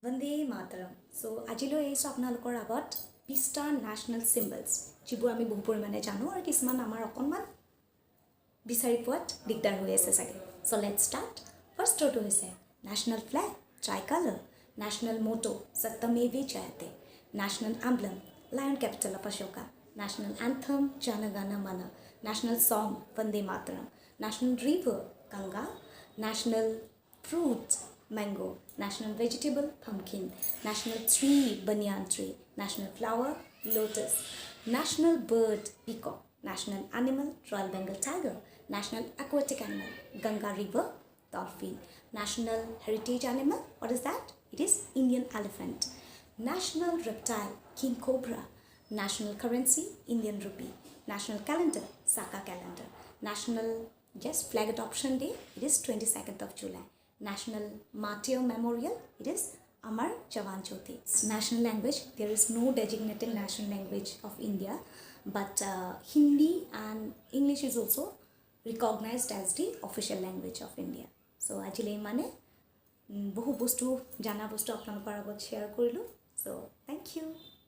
Vande Mataram. So, আজিলৈ এই আপোনালোকৰ আগত 20টা নেশ্যনেল চিম্বলছ যিবোৰ আমি বহু পৰিমাণে জানো আৰু কিছুমান আমাৰ অকণমান বিচাৰি পোৱাত দিগদাৰ হৈ আছে চাগে। So let's start. ফাৰ্ষ্টৰটো হৈছে national flag tricolour, national motto Satyameva Jayate, national emblem lion capital of Ashoka, national anthem Jana Gana Mana, national song Vande Mataram, national river Ganga, national fruit mango, national vegetable pumpkin, national tree banyan tree, national flower lotus, national bird peacock, national animal Royal Bengal tiger, national aquatic animal Ganga river dolphin, national heritage animal, what is that? It is Indian elephant, national reptile king cobra, national currency Indian rupee, national calendar Saka calendar, national flag adoption day, it is 22nd of July, national martyr memorial, it is Amar Jawan Jyoti. National language, there is no designated national language of India, but Hindi and English is also recognized as the official language of India. So ajile mane বহু বস্তু জানা বস্তু আপোনালোকৰ আগত share কৰিলোঁ। So thank you.